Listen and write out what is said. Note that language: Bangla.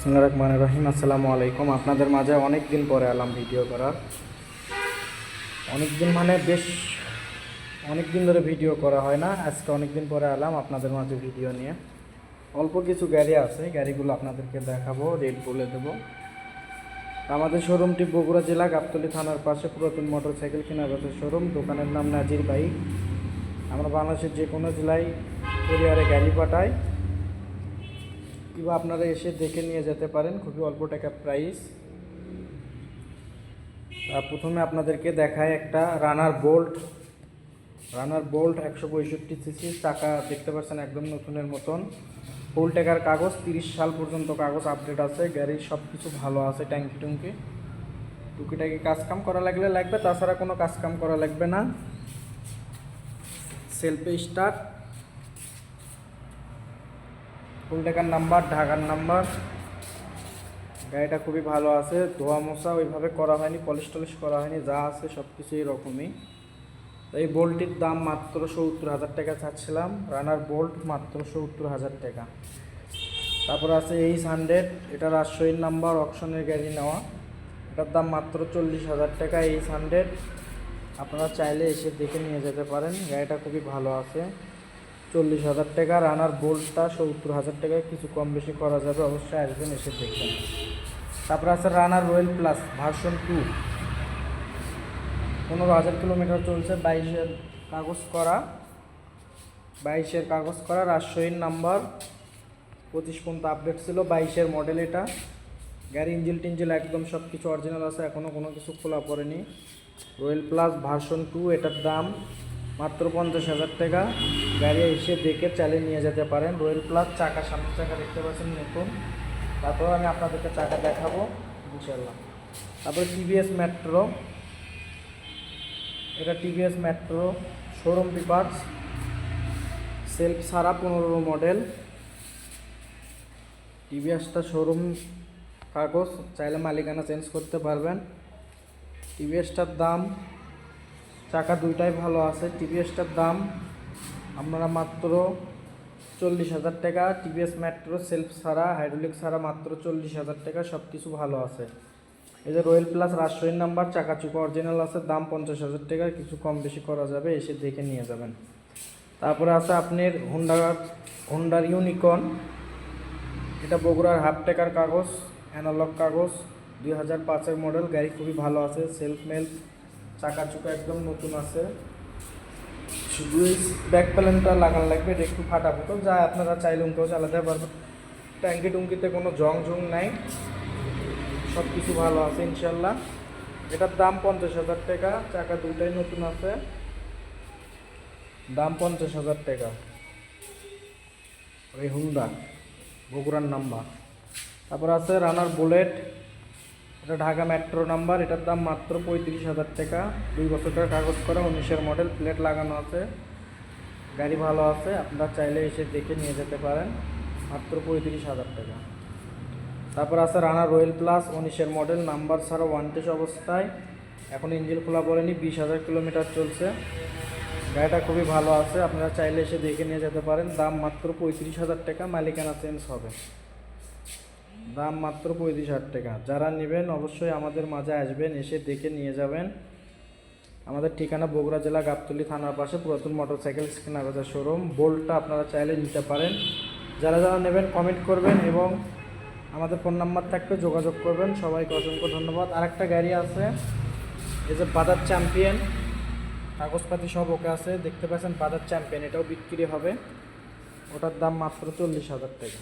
বিসমিল্লাহির রহমানির রহিম। আসসালামু আলাইকুম। আপনাদের মাঝে অনেক দিন পরে এলাম ভিডিও করার। অনেক দিন মানে বেশ অনেক দিন ধরে ভিডিও করা হয় না। আজকে অনেক দিন পরে এলাম আপনাদের মাঝে ভিডিও নিয়ে। অল্প কিছু গাড়ি আছে, গাড়িগুলো আপনাদেরকে দেখাবো, রেট বলে দেবো। আমাদের শোরুমটি বগুড়া জেলা গাবতলী থানার পাশে পুরাতন মোটরসাইকেল কেনাবেচার শোরুম। দোকানের নাম নাজির বাইক। আমরা বাংলাদেশের যে কোনো জেলায় কুরিয়ারে গাড়ি পাঠাই, কিংবা আপনারা এসে দেখে নিয়ে যেতে পারেন। খুবই অল্প টাকা প্রাইস। প্রথমে আপনাদেরকে দেখায় একটা রানার বোল্ট 165 সিসি, চাকা দেখতে পাচ্ছেন একদম নতুনের মতন। ফুল টাকার কাগজ, 30 সাল পর্যন্ত কাগজ আপডেট আছে। গাড়ির সব কিছু ভালো আছে, টুকিটাকি কাজকাম করা লাগবে, তাছাড়া কোনো কাজকাম করা লাগবে না। সেলফে স্টার্ট, ফুল টাকার নাম্বার, ঢাকার নাম্বার। গাড়িটা খুবই ভালো আছে, ধোয়া মোছা ওইভাবে করা হয়নি, পলিশ টলিশ করা হয়নি, যা আছে সব কিছু এরকমই। এই বোল্টটির দাম মাত্র 70,000 টাকা চাচ্ছিলাম। রানার বোল্ট মাত্র 70,000 টাকা। তারপর আছে H100, এটা রাজশাহীর নাম্বার, অকশনের গাড়ি নেওয়া। এটার দাম মাত্র 40,000 টাকা। H100 আপনারা চাইলে এসে দেখে নিয়ে যেতে পারেন। গাড়িটা খুবই ভালো আছে, 40,000 টাকা। রানার বোল্টটা 70,000 টাকায় কিছু কম বেশি করা যাবে, অবশ্যই আসবেন, এসে দেখবেন। তারপর আছে রানার রয়্যাল প্লাস ভার্সন 2, 15,000 কিলোমিটার চলছে, 22-এর কাগজ করা, রাজশাহীর নাম্বার, 25 পর্যন্ত আপডেট ছিল, 22-এর মডেল এটা। গাড়ি ইঞ্জিল টিঞ্জিল একদম সব কিছু অরিজিনাল আছে, এখনও কোনো কিছু খোলা পড়েনি। রয়্যাল প্লাস ভার্সন 2, এটার দাম মাত্র 50,000 টাকা। গাড়ি এসে দেখে চালিয়ে নিয়ে যেতে পারেন। রয়্যাল প্লাস, চাকা, সামনের চাকা দেখতে পাচ্ছেন নতুন। তারপর আমি আপনাদেরকে চাকা দেখাবো ইনশাল্লাহ। তারপরে টিভিএস মেট্রো, এটা TVS metro showroom papers, self ছাড়া, 15 মডেল। টিভিএসটা শোরুম কাগজ, চাইলে মালিকানা চেঞ্জ করতে পারবেন। টিভিএসটার দাম, চাকা দুইটাই ভালো আছে। টিভিএসটার দাম আপনারা মাত্র 40,000 টাকা। টিভিএস মেট্রো সেলফ ছাড়া, হাইড্রোলিক ছাড়া, মাত্র 40,000 টাকা, সব কিছু ভালো আছে। এই যে রয়্যাল প্লাস রাজশাহীর নাম্বার, চাকা চুকা অরিজিনাল আছে, দাম 50,000 টাকা, কিছু কম বেশি করা যাবে, এসে দেখে নিয়ে যাবেন। তারপরে আছে আপনার হোন্ডার ইউনিকর্ন, এটা বগুড়ার হাফ টাকার কাগজ, অ্যানালগ কাগজ, 2005-এর মডেল। গাড়ি খুবই ভালো আছে, সেলফ মেল, চাকা চুকা একদম নতুন আছে। শুধু এই ব্যাক প্যালেনটা লাগানো লাগবে, এটা একটু ফাটা ফুটো, যা আপনারা চাইলে উনকেও চালাতে পারবেন। টুঙ্কিতে কোনো জং নাই, সব কিছু ভালো আছে ইনশাল্লাহ। এটার দাম 50,000 টাকা, চাকা দুইটাই নতুন আছে, দাম 50,000 টাকা। এই হুন্ডা বগুড়ার নাম্বার। তারপর আছে রানার বুলেট, এটা ঢাকা মেট্রো নাম্বার, এটার দাম মাত্র 35,000 টাকা। 2 বছরের কাগজ করা, 19-এর মডেল, প্লেট লাগানো আছে, গাড়ি ভালো আছে, আপনারা চাইলে এসে দেখে নিয়ে যেতে পারেন, মাত্র 35,000 টাকা। তারপর আছে রানার রয়্যাল প্লাস, 19-এর মডেল, নাম্বার ছাড়া, ওয়ান্টেজ অবস্থায়, এখন ইঞ্জিন খোলা পড়েনি, 20,000 কিলোমিটার চলছে। গাড়িটা খুবই ভালো আছে, আপনারা চাইলে এসে দেখে নিয়ে যেতে পারেন, দাম মাত্র 35,000 টাকা, মালিকানা চেঞ্জ হবে, দাম মাত্র 35,000 টাকা। যারা নেবেন অবশ্যই আমাদের মাঝে আসবেন, এসে দেখে নিয়ে যাবেন। আমাদের ঠিকানা বগুড়া জেলা গাবতলী থানার পাশে পুরাতন মোটরসাইকেল কেনাবেচার শোরুম। বোল্টটা আপনারা চাইলে নিতে পারেন। যারা নেবেন কমেন্ট করবেন এবং আমাদের ফোন নাম্বার থাকবে, যোগাযোগ করবেন। সবাইকে অসংখ্য ধন্যবাদ। আরেকটা গাড়ি আছে, এই যে বাজাজ চ্যাম্পিয়ন, কাগজপাতি সব ওকে আছে, দেখতে পাচ্ছেন বাজাজ চ্যাম্পিয়ন, এটাও বিক্রি হবে। ওটার দাম মাত্র 40,000 টাকা।